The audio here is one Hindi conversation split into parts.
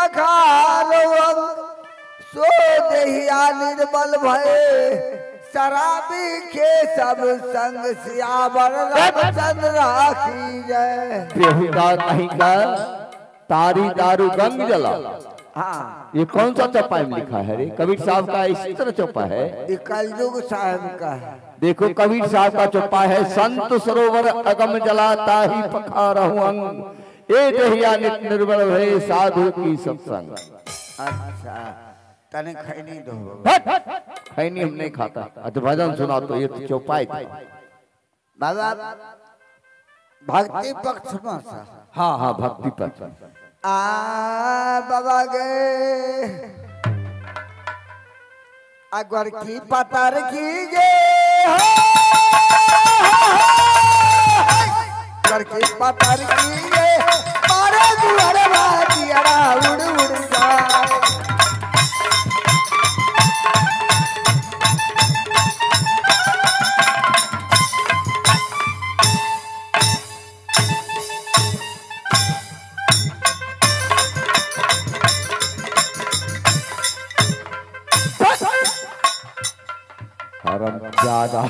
पखारो सो देहिया निर्बल भये शराबी के सब संग सियावर रामचंद्र राखी जय। बेहुदा कहीं का तारी दारू गंग जला। हाँ ये कौन सा चौपाई में लिखा है रे? कबीर साहब का इसी तरह चौपा है। ये कलयुग साहब का है। देखो कबीर साहब का चौपा है, संत सरोवर अगम जलाता ही पखारहु अंग ए दहिया नित निर्बल भये साधु की सत्संग। अच्छा तने खैनी दो खैनी हम नहीं खाता। अच्छा भजन सुना तो ये तो चौपाई था। बाबा भक्ति पक्ष में सा हाँ हाँ भक्ति पक्ष बाबा गे अगर की पतर की गे अगर की पतर की गे मारे दुआरे बाजियारा उड़ उड़ जाए। ज्यादा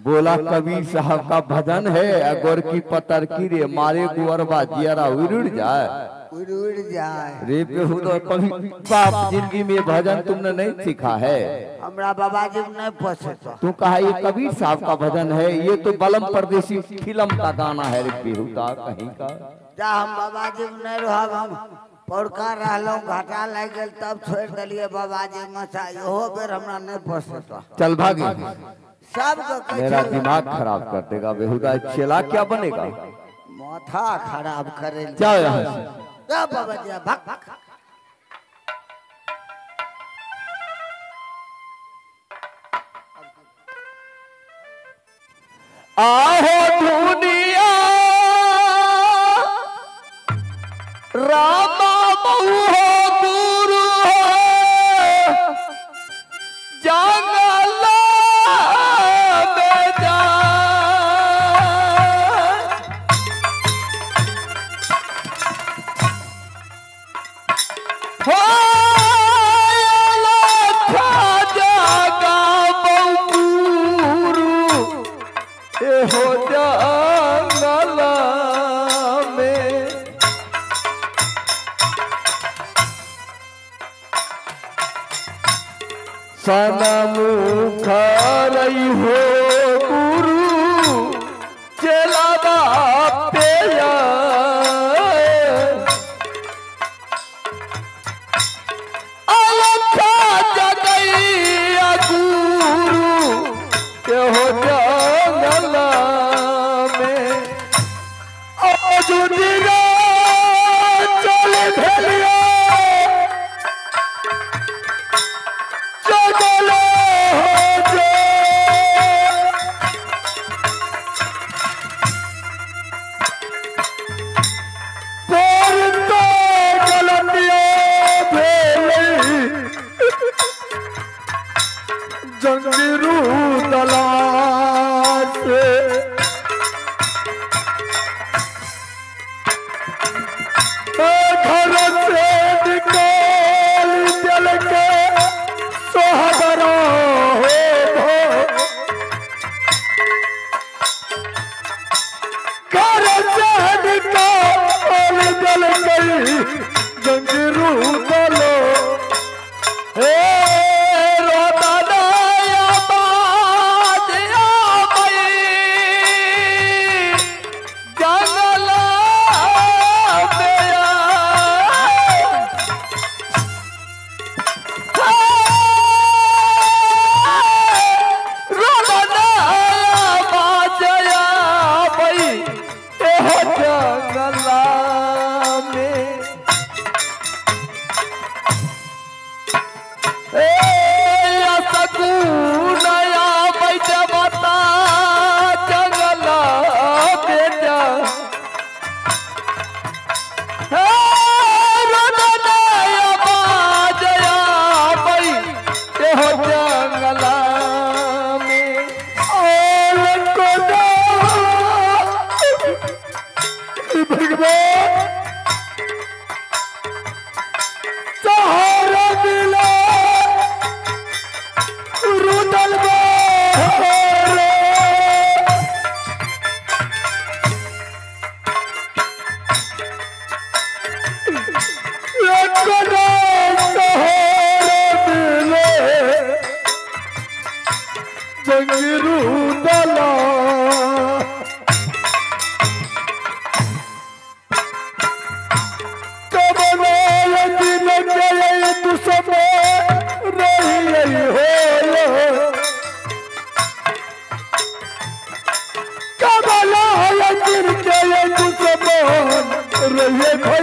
बोला कबीर साहब का भजन है अगोर की पतर की रे मारे गुअरबा जियारा उड़ जाए उड़ जाए रे बेहुदा। कभी बाप जिंदगी में भजन तुमने नहीं सीखा है? हमरा बाबा जी नहीं पसंद। तू कहा ये कबीर साहब का भजन है? ये तो बलम परदेसी फिल्म का गाना है रे बेहुदा कहीं का। जा हम बाबा जी नहीं रहब, हम पौड़का रहलों घाटा लग गल तब छोड़ दिलिए बाबा जी मसा। इहो बेर हमरा नहीं पसंद। चल भागे सब मेरा दिमाग खराब कर देगा बेहुदा। चला क्या बनेगा? माथा खराब करे जाओ यहाँ से। जा बाबा जी भाग। आहो दुनिया रामा बहु हो दूर हो जंगल में जा हो जागा बहु हो जंगल में। सनमुख रही हो गुरु चला पेया अलखा जगैया गुरु के हो जंगल में। जुदिया चल भेलिया जंगल हो जो पर तो गलतिया भेली जंगीरू तलाश से घर से निकाल जल के सोहबरा हो घर से निकाल जल गई जंगीरू बोलो हे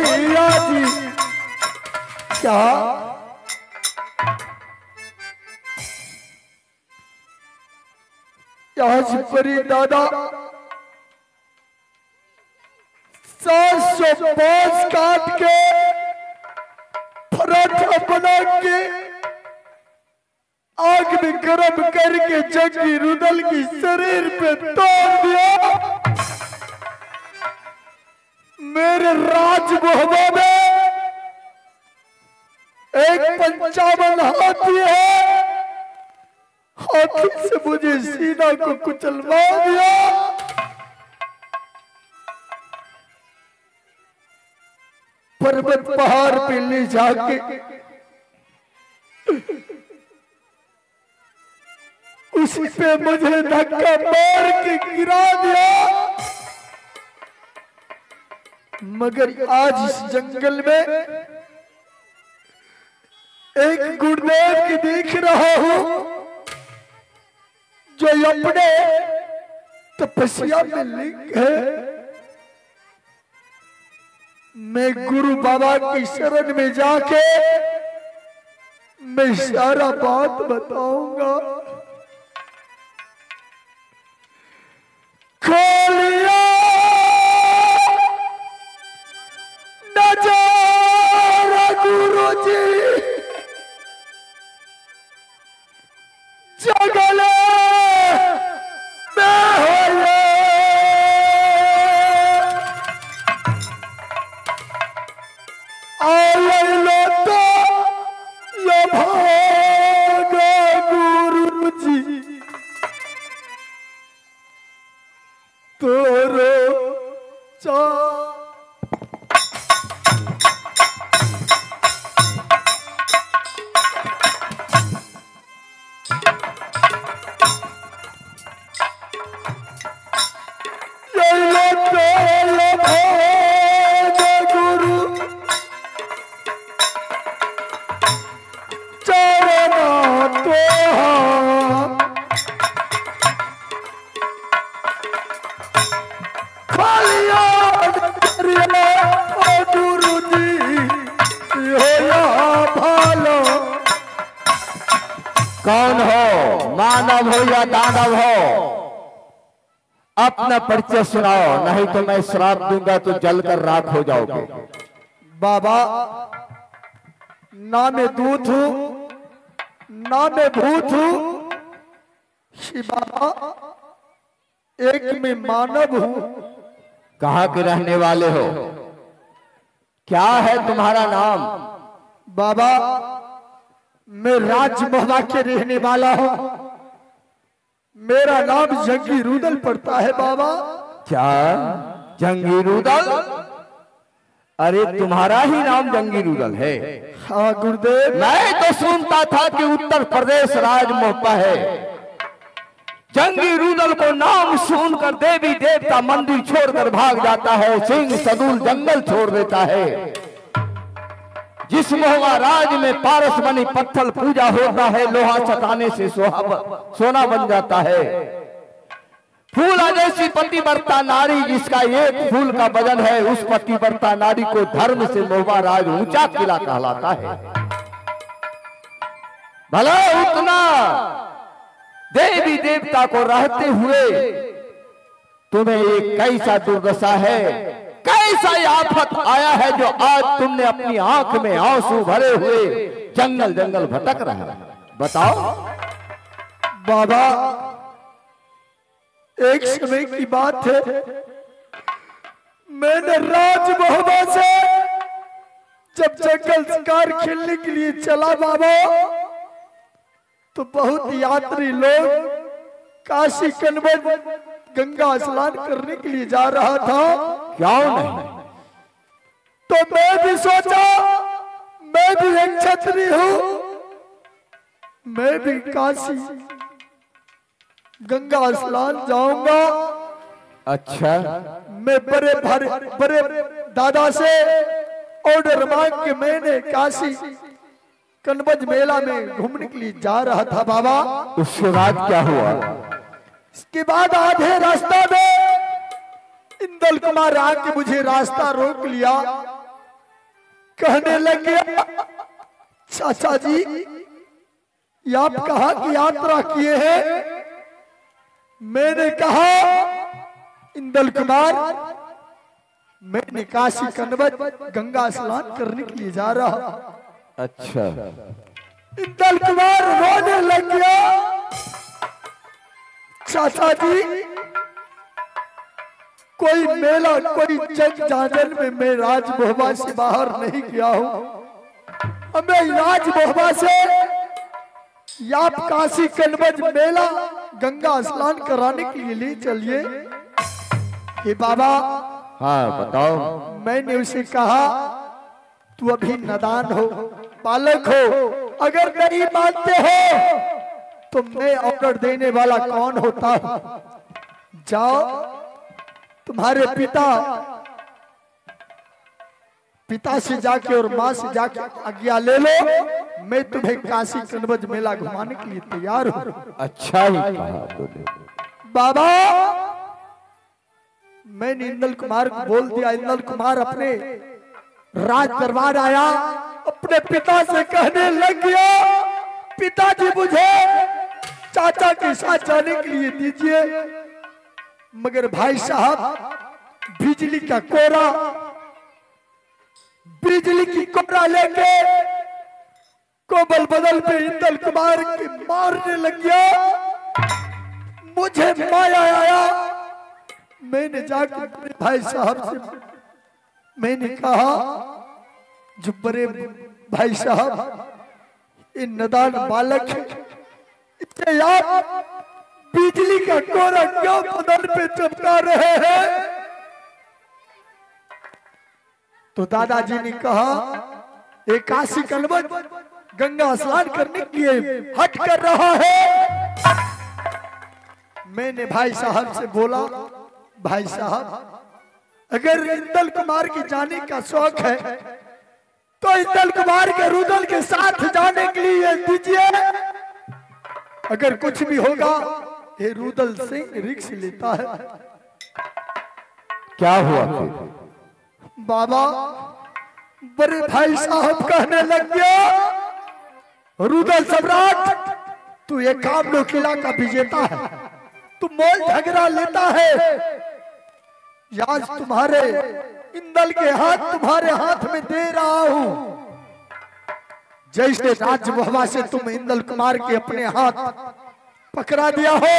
भैया जी क्या आज परी दादा 705 काट के पराठा बना के आग में गर्म करके जंगी रुदल की शरीर पे तोड़ दिया। मेरे राजमहल में एक 55 हाथी है, हाथी से मुझे सीना को कुचलवा दिया। पर्वत पहाड़ पे ले जाके उसी पे मुझे धक्का मार के गिरा दिया। मगर आज इस जंगल में एक गुरुदेव की देख रहा हूं जो अपने तपस्या में लिंग है। मैं गुरु बाबा की शरण में जाके मैं सारा बात बताऊंगा। खोलिया नजारा गुरु जी जगले में होए आलो तो ये भागा गुरु जी तोरो चा कौन हो, मानव हो या दानव हो, अपना परिचय सुनाओ, नहीं तो मैं श्राप दूंगा तो जलकर राख हो जाओगे। बाबा ना मैं दूत हूं ना मैं भूत हूं, श्री बाबा एक में मानव हूं। कहाँ के रहने वाले हो, क्या है तुम्हारा नाम? बाबा मैं राजमहल के रहने वाला हूं, मेरा नाम जंगी रुदल पड़ता है। बाबा क्या जंगी रुदल? अरे तुम्हारा ही नाम जंगी रुदल है? हाँ गुरुदेव। मैं तो सुनता था कि उत्तर प्रदेश राजमोहपा है। जंगी रुदल को नाम सुनकर देवी देवता मंदिर छोड़कर भाग जाता है, सिंह सदूल जंगल छोड़ देता है। जिस मोहवा राज में पारस बनी पत्थर पूजा होता है, लोहा चटाने से सोना बन जाता है। फूला जैसी पतिव्रता नारी जिसका एक फूल का वजन है, उस पतिव्रता नारी को धर्म से मोहवा राज ऊंचा किला कहलाता है। भला उतना देवी देवता को रहते हुए तुम्हें एक कैसा दुर्दशा है, कैसा आफत आया है जो आज तुमने अपनी आंख में आंसू भरे हुए जंगल जंगल भटक रहा है? बताओ। बाबा एक समय की बात है, मैंने राजमहल से जब जंगल शिकार खेलने के लिए चला बाबा, तो बहुत यात्री लोग काशी कनवट गंगा स्नान करने के लिए जा रहा था। क्यों नहीं? तो मैं भी सोचा मैं भी एक क्षत्रिय हूं, मैं भी काशी गंगा स्नान जाऊंगा। अच्छा। मैं बड़े दादा से ऑर्डर मांग के मैंने काशी कनबज मेला में घूमने के लिए जा रहा था बाबा। उसके बाद क्या हुआ? इसके बाद आधे रास्ता में इंदल कुमार आके मुझे रास्ता रोक लिया। कहने लग गया, चाचा जी ये आप कहाँ की यात्रा किए हैं? मैंने कहा, इंदल कुमार मैं काशी कनवत गंगा स्नान करने के लिए जा रहा। अच्छा। इंदल कुमार रोने लग गया, चाचा जी कोई मेला कोई जग जाजन में मैं राजमोहबा से बाहर नहीं गया हूं। हमें राजमोहबा से या काशी कनवज मेला गंगा स्नान कराने के लिए ले चलिए। हे बाबा, हाँ बताओ। मैंने उसे कहा तू अभी नादान हो, बालक हो, अगर नहीं मानते हो तो मैं ऑर्डर देने वाला कौन होता हूं? जाओ तुम्हारे पिता से जाके और माँ से जाके आज्ञा ले लो, मैं तुम्हें काशी कनवज मेला घुमाने के लिए तैयार हूं। अच्छा ही कहा तूने। बाबा मैंने इंदल कुमार को बोल दिया। इंदल कुमार अपने राज दरबार आया, अपने पिता से कहने लग गया, पिताजी मुझे चाचा के साथ जाने के लिए दीजिए। मगर भाई साहब बिजली की कोबरा लेके कोबल बदल पे इंदल कुमार के मारने लग गया। मुझे माया आया, मैंने जाकर अपने भाई साहब से मैंने कहा, जो बड़े भाई साहब इन नादान बालक इसे आप बिजली का कोरा क्यों बदन पे चमका रहे हैं? तो दादाजी ने कहा, एक काशी कनवत गंगा स्नान करने के लिए हट कर रहा है। मैंने भाई साहब से बोला, भाई साहब अगर इंदल कुमार के जाने का शौक है तो इंदल कुमार के रुदल के साथ जाने के लिए दीजिए। अगर कुछ भी होगा ये रुदल सिंह रिक्स लेता है। क्या हुआ फिर? बाबा बड़े भाई साहब कहने लग गया, रुदल सम्राट तू ये कामलो किला का विजेता है, तू मोल झगड़ा लेता है। आज तुम्हारे इंदल के हाथ तुम्हारे हाथ में दे रहा हूं। जैसे राजमोहबा से तुम इंदल कुमार के अपने हाथ पकड़ा दिया हो,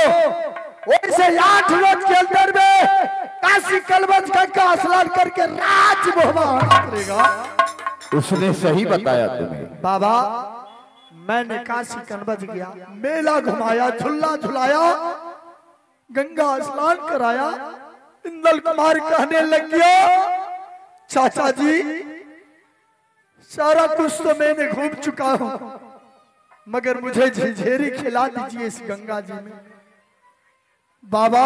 वैसे 8 रोज के अंदर में काशी कनवज गंगा स्नान करके राजमोहबा करेगा। उसने सही बताया तुम्हें। बाबा मैंने काशी कनवज गया, मेला घुमाया, झूला झुलाया, गंगा स्नान कराया। इंदल कुमार कहने लग गया, चाचा जी सारा कुछ तो मैंने घूम चुका हूं, मगर मुझे झिझेरी खिला दीजिए इस गंगा जी में। बाबा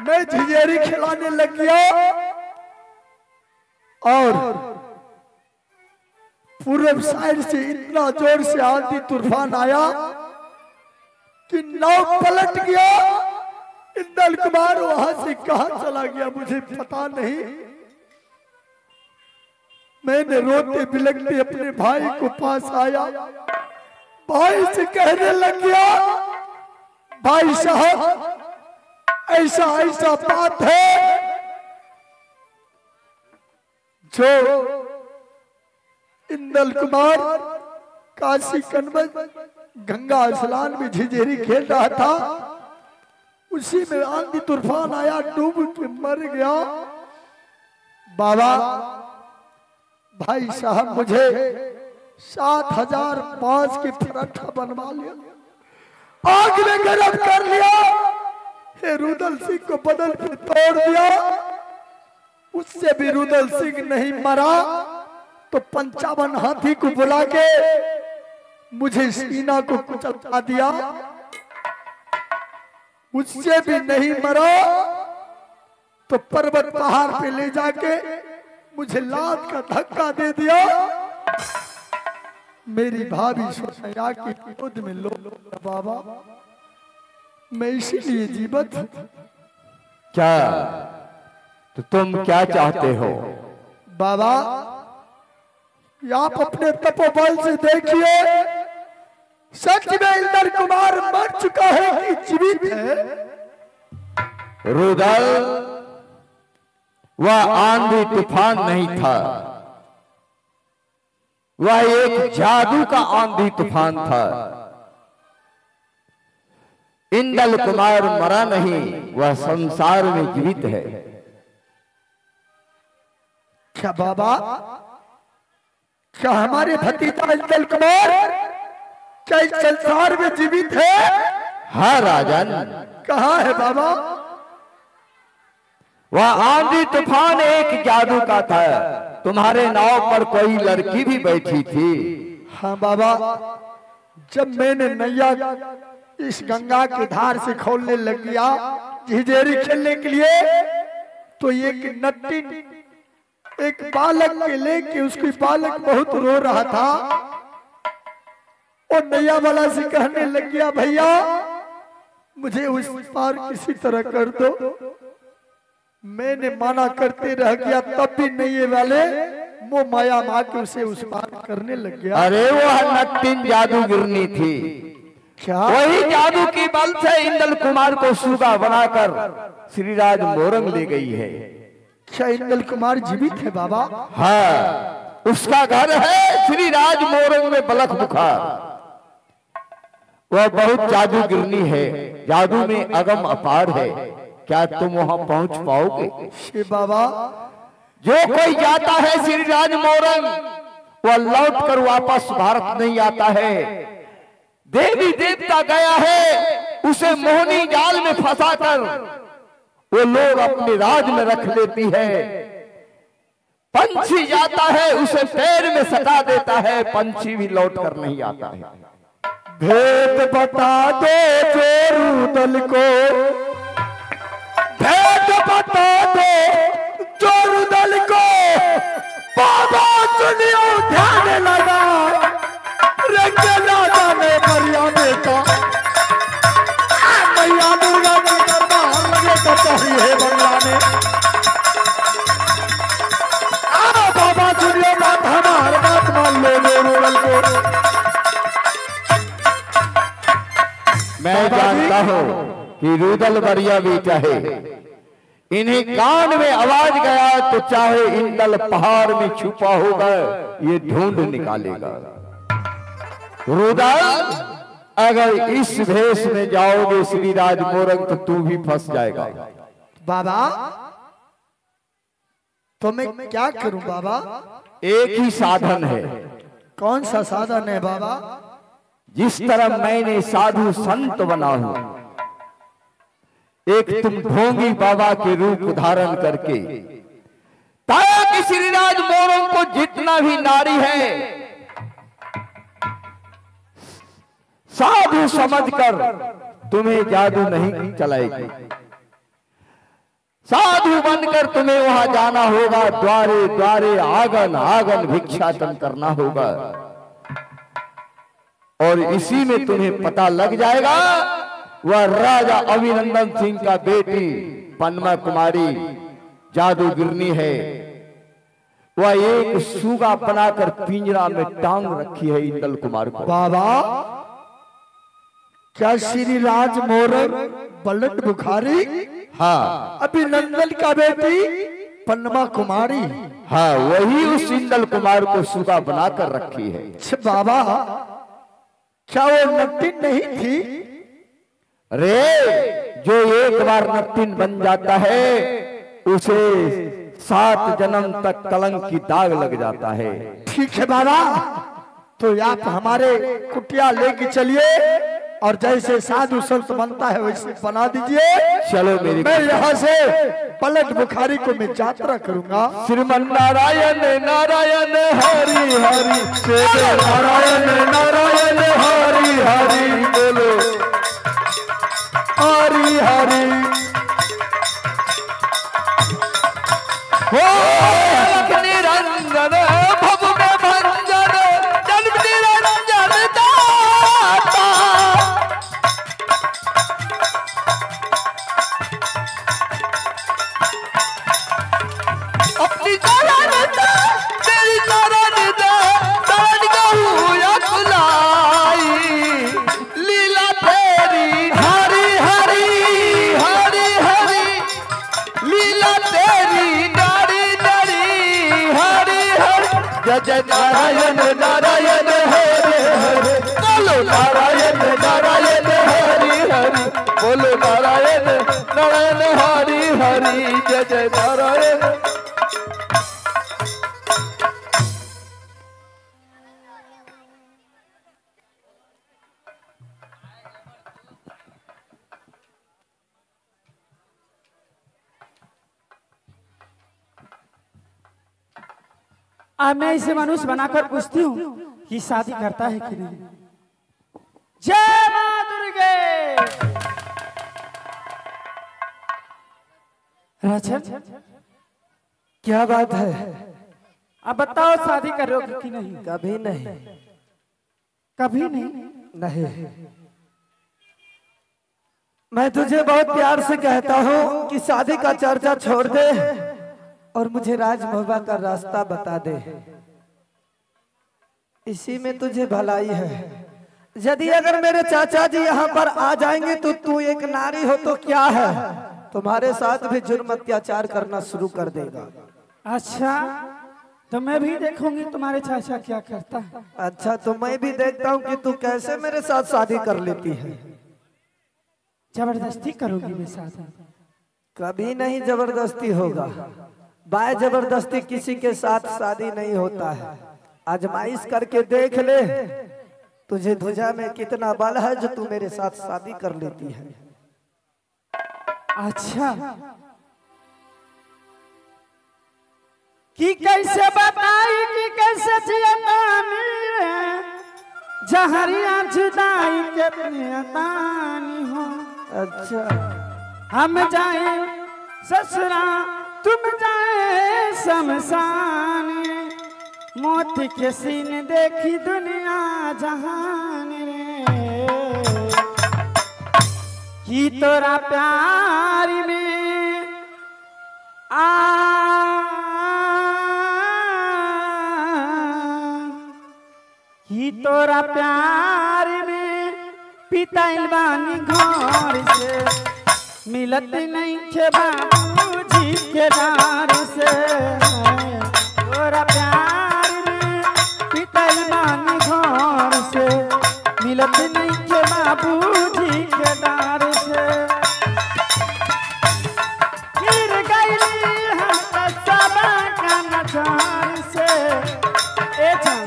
मैं झिझेरी खिलाने लग गया और पूर्व साइड से इतना जोर से आंधी तूफान आया कि नाव पलट गया। इंदल कुमार वहां से कहां चला गया मुझे पता नहीं। मैंने रोते बिलखते अपने भाई को पास आया, भाई से कहने लग गया, भाई साहब ऐसा ऐसा बात है जो इंदल कुमार काशी कनवज गंगा स्नान में झिझेरी खेल रहा था, उसी में आंधी तूफान आया, डूब के मर गया। बाबा भाई साहब मुझे 7005 के पराठा बनवा लिया, आग में गर्म कर लिया, हे रुदल सिंह को बदल पे तोड़ दिया। उससे भी रुदल सिंह नहीं मरा तो 55 हाथी को बुला के मुझे सीना को कुचलता दिया। उससे भी नहीं मरा तो पर्वत पहाड़ पे ले जाके मुझे लात का धक्का दे दिया। मेरी भाभी सोनिया की गोद में लो बाबा, मैं इसीलिए जीवित हूं। क्या तो तुम क्या चाहते हो? बाबा आप अपने तपोबल से देखिए, सच में इंद्र कुमार मर चुका है कि जीवित है? रुदल, वह आंधी तूफान नहीं था, वह एक जादू का आंधी तूफान था। इंदल कुमार मरा नहीं, वह संसार में जीवित है। क्या बाबा, क्या हमारे भतीजा इंदल कुमार क्या इस संसार में जीवित है? हाँ राजन। कहाँ है बाबा? वह आंधी तूफान एक जादू का था। तुम्हारे नाव पर कोई लड़की भी बैठी थी। हाँ बाबा, जब मैंने नैया इस गंगा की धार से खोलने लग गया झिझेरी खेलने के लिए, तो एक नट्टिन एक बालक के लेके, उसकी बालक बहुत रो रहा था और नैया वाला से कहने लग गया, भैया मुझे उस पार किसी तरह कर दो। मैंने माना करते रह गया, तब भी नैये वाले वो माया माँ के उसे उस पार करने लग गया। अरे वह नट्टिन जादूगिरनी थी। क्या? वही जादू की बल से इंदल कुमार को सूगा बनाकर श्रीराज मोरंग ले गई है। क्या इंदल कुमार जीवित है बाबा? हाँ, उसका घर है श्रीराज मोरंग में बलख बुखार। वह बहुत जादूगिरनी है, जादू में अगम अपार है। क्या तुम वहां पहुंच पाओगे? बाबा, जो कोई जाता है श्रीराज मोरंग, वह लौट कर वापस भारत नहीं आता है। देवी देवता गया है, उसे मोहनी जाल में फंसाकर वो लोग अपने राज में रख लेती है। पंछी जाता है, उसे पैर में सटा देता है, पंछी भी लौट कर नहीं आता है। भेद बता दो जोरुदल को, भेद बता दो जोरुदल को, बाबा सुनियो ध्यान लगा, रंग राजा ने मर्यादे का, मैया दुर्गा ने दरबार लगे तो चाहिए बंगला में। बाबा सुनियो बात, हमार बात मान लो जोरुदल को। मैं जानता हूं कि रुदल बरिया भी चाहे, इन्हीं कान में आवाज गया तो चाहे इंदल पहाड़ में छुपा होगा, ये ढूंढ निकालेगा। रुदल, अगर इस भेष में जाओगे श्रीराज मोरंग तो तू भी फंस जाएगा। बाबा, तो मैं क्या करूं बाबा? एक ही साधन है। कौन सा साधन है बाबा? जिस तरह मैंने साधु संत बना हूं, एक तुम ढोंगी बाबा के रूप धारण करके, ताकि श्रीराज मोरंग को जितना भी नारी है साधु समझकर तुम्हें जादू नहीं चलाएगी। साधु बनकर तुम्हें वहां जाना होगा, द्वारे द्वारे आंगन आंगन भिक्षाटन करना होगा, और इसी में तुम्हें पता लग जाएगा वह राजा अभिनंदन सिंह का बेटी पन्मा कुमारी जादूगिरनी है। वह एक सूगा बनाकर पिंजरा में टांग रखी है इंदल कुमार को। बाबा, क्या श्री राज मोरंग बलट बुखारी? हाँ, अभिनंदन का बेटी पन्मा कुमारी? हाँ, वही उस इंदल कुमार को सूगा बनाकर रखी है। बाबा, क्या वो नट्टिन नहीं थी? रे, जो एक बार नट्टिन बन जाता है उसे 7 जन्म तक कलंक की दाग लग जाता है। ठीक है बाबा, तो आप हमारे कुटिया लेके चलिए और जैसे साधु संत बनता है वैसे बना दीजिए। चलो मेरी, मैं यहाँ से पलट बुखारी को मैं यात्रा करूंगा। श्रीमन नारायण नारायण हरि हरि, नारायण नारायण हरि हरि, बोलो हरि हरि। हो निरंजन भव में भंजन, जन्म निरंजन दाता। अपनी चरण दे, तेरी चरण दे, जय जय नारायण नारायण हरे हरे बोलो नारायण नारायण हरि हरि बोलो नारायण नारायण हरि हरि जय जय नारायण। अब मैं इसे मनुष्य बनाकर पूछती हूँ कि शादी करता है कि नहीं। जय मां दुर्गे। राजन क्या बात है, अब बताओ शादी करोगे कि नहीं। कभी नहीं। कभी नहीं? नहीं, मैं तुझे बहुत प्यार से कहता हूँ कि शादी का चर्चा छोड़ दे और मुझे राज महबूबा का रास्ता बता दे, इसी में तुझे भलाई है। यदि अगर मेरे चाचा जी यहाँ पर आ जाएंगे तो तू एक नारी हो तो क्या है, तुम्हारे साथ भी जुर्म अत्याचार करना शुरू कर देगा। अच्छा तो मैं भी देखूंगी तुम्हारे चाचा क्या करता है। अच्छा तो मैं भी देखता हूँ कि तू कैसे मेरे साथ शादी कर लेती है। जबरदस्ती करोगी मेरे साथ? कभी नहीं जबरदस्ती होगा, बाय जबरदस्ती किसी के साथ शादी नहीं होता है। आजमाइश करके देख ले तुझे धुजा में कितना बल है जो तू मेरे साथ शादी कर लेती है। अच्छा कि कैसे बताई कि कैसे जियतानी जहरिया जुदाई के पियतानी हो। अच्छा हम जाए ससुरा तुम जाए शमशान, मौत के सीन देखी दुनिया जहान रे। कि तोरा प्यार में कि तोरा प्यार में पिताइल बानी घर से, मिलत नहीं खे बाबूजी के डार से। तोरा प्यार में पिताइल बानी घर से, मिलत नहीं खे बाबूजी के डार से। गिर गईली हम सबा का नजार से, ए जान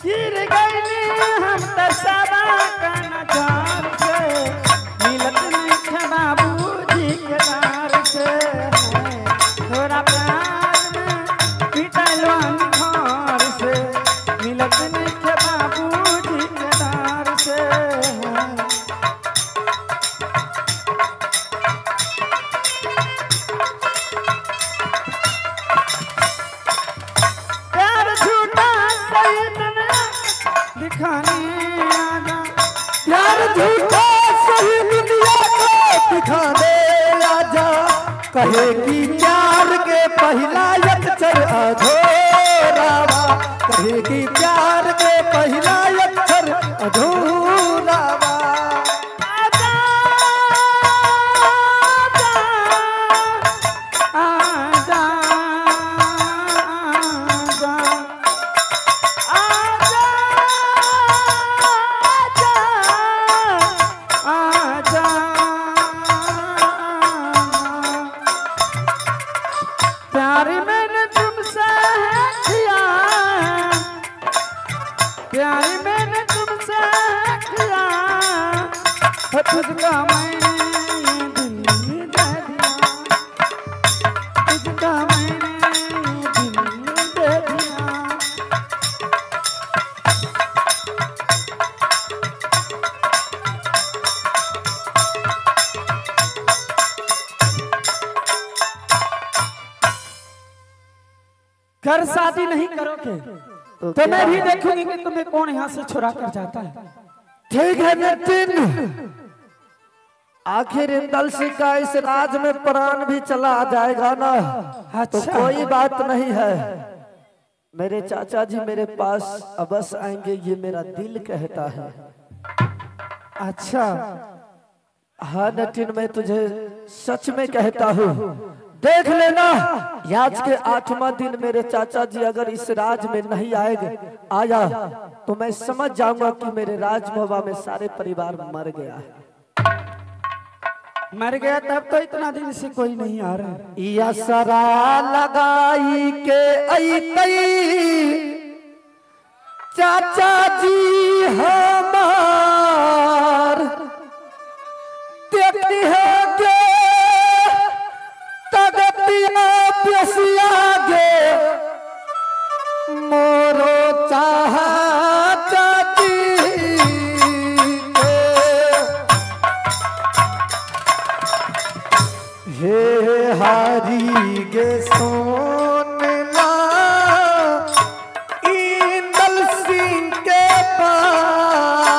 गिर गईली हम सबा का नजार से, मिलत नहीं खे बाबूजी के डार से। तोरा प्यार में पिटाइल बानी घर से, मिलत नहीं खे बाबूजी के डार से। प्यार झूठा सही दुनिया दिखाने आजा, प्यार झूठा सही दुनिया को दिखा दे आजा। कहे कि प्यार के पहला अक्षर अधूरावा, कहे कि प्यार के पहला अक्षर अधूरावा। आजा आजा आजा आजा आजा। प्यार मैंने तुमसे किया, प्यार मैंने तुमसे किया, तुझका मैंने दिल दे दिया, तुझका मैंने दिल दे दिया। घर शादी नहीं करोगे तो मैं भी देखूंगी कि तुम्हें कौन यहाँ से छुड़ा कर जाता है। ठीक है नितिन, आखिर इन दलसी का इस राज में प्राण भी चला जाएगा ना, तो अच्छा। कोई बात नहीं है। मेरे चाचा जी मेरे पास अवश्य आएंगे, ये मेरा दिल कहता है। अच्छा हाँ नटिन, मैं तुझे सच में कहता हूँ, देख लेना, आज के 8वां दिन मेरे चाचा जी अगर इस राज में नहीं आया तो मैं समझ जाऊंगा कि मेरे राजभवन में सारे परिवार मर गया है। मर गया तब तो इतना दिन से कोई नहीं आ रहा। या सरा लगाई के अइतई चाचा जी हमार देखती है के तगतिया प्यसिया गे मोरो चाहता हे हारी गे सोनला इंदल सिंह के पास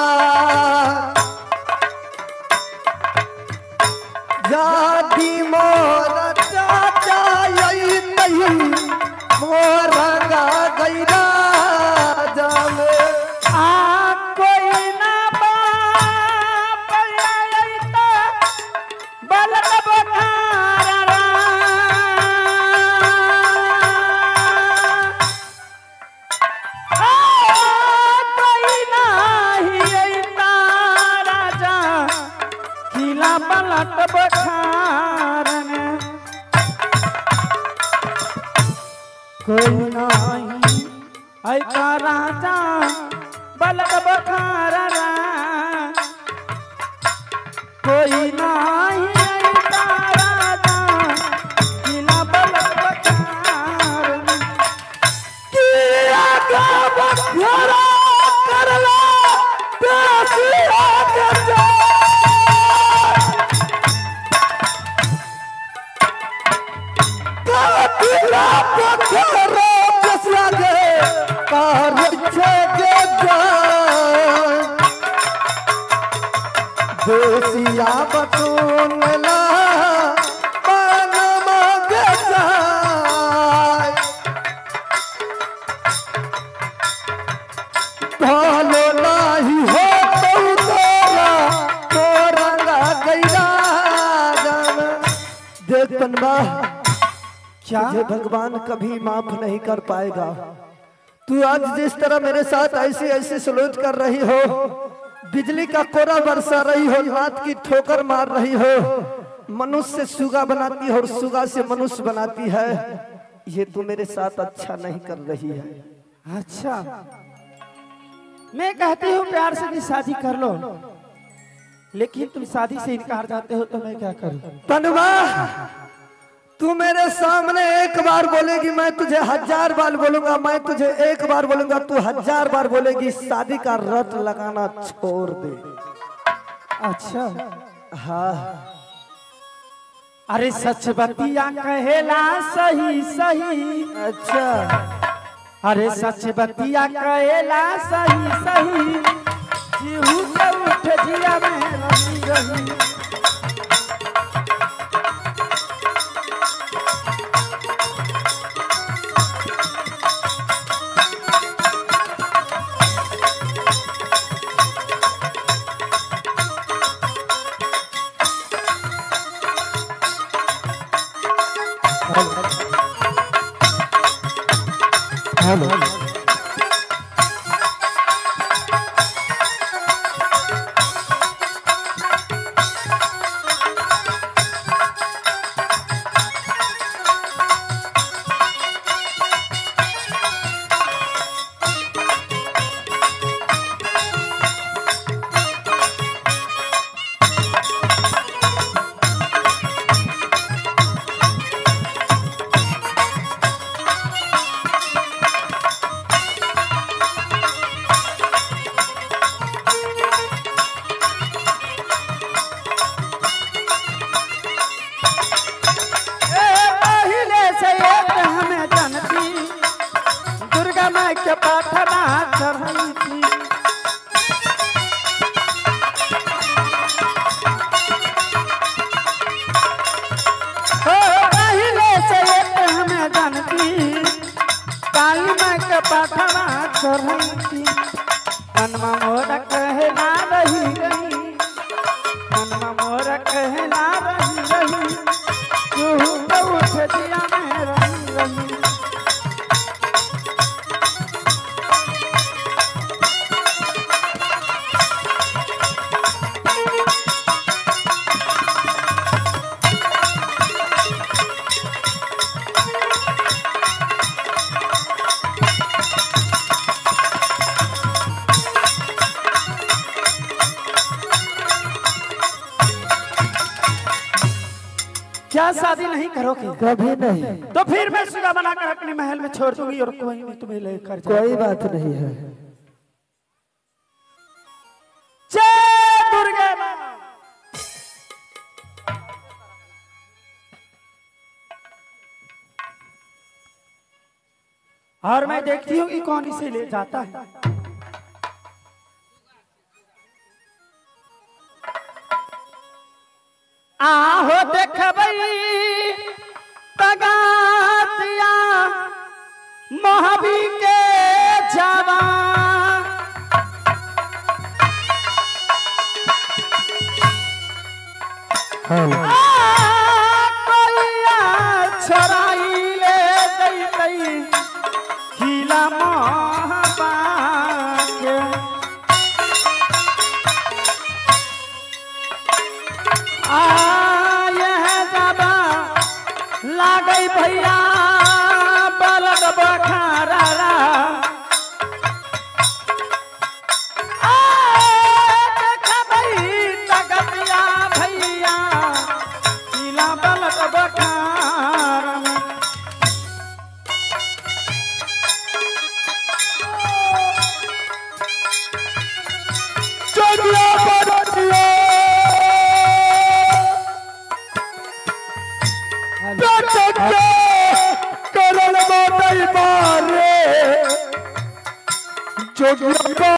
जादी मोर चाचा यही नहीं मोरंगा गैरा जामे कोई ना बलत बखारा कोई नहीं राजा किला बलत बखारन कोई नहीं ऐसा राजा बलत बखारा कोई नहीं ऐसा राजा किला बलत बखारन किया का बखारा करला प्यासिया के जा किला बखारा प्यासिया के कारछे के जा देसिया बटोनला पान मांगे जाय भालो नाही हो तोरा गैरा देख तनबा क्या तुझे भगवान कभी माफ नहीं कर पाएगा। तू आज जिस तरह मेरे साथ ऐसे ऐसे सलूक कर रही हो, बिजली का कोरा बरसा रही हो, लात की ठोकर मार रही हो, मनुष्य से सुगा बनाती है और सुगा से मनुष्य बनाती है, ये तू मेरे साथ अच्छा नहीं कर रही है। अच्छा मैं कहती हूँ प्यार से भी शादी कर लो, लेकिन तुम शादी से इनकार जाते हो तो मैं क्या करूँ। तनुवा तू मेरे सामने एक बार बोलेगी मैं तुझे 1000 बार बोलूंगा, मैं तुझे एक बार बोलूंगा तू 1000 बार बोलेगी, शादी का रट लगाना छोड़ दे। अच्छा हाँ अरे सच बतिया कहेला सही सही। अच्छा अरे सच बतिया कहेला सही सही जीहू से उठ जिया में रही रही। हेलो के पाठना चढ़ई थी। पहले से हमें जानती काली माँ के पाठना चढ़ई थी। मनमा मोर कहना रही रही, मनमा मोर कहना रही रही, तू तो उठ शादी नहीं करोगे? कभी नहीं। तो फिर मैं सुगा बनाकर अपने महल में छोड़ दूंगी और कोई नहीं तुम्हें लेकर जाएगा। कोई बात नहीं है। जय दुर्गे माँ। और मैं देखती हूँ कि कौन इसे ले जाता है। आहो देखबई तगातिया महावी के जवान कोइया छराई ले जइतई खिला महाबा के लागई भैया बलद बखारा देखबई तगतिया भैया किला बलद बखारा चोरिया बरतिया करण मारे जोगिया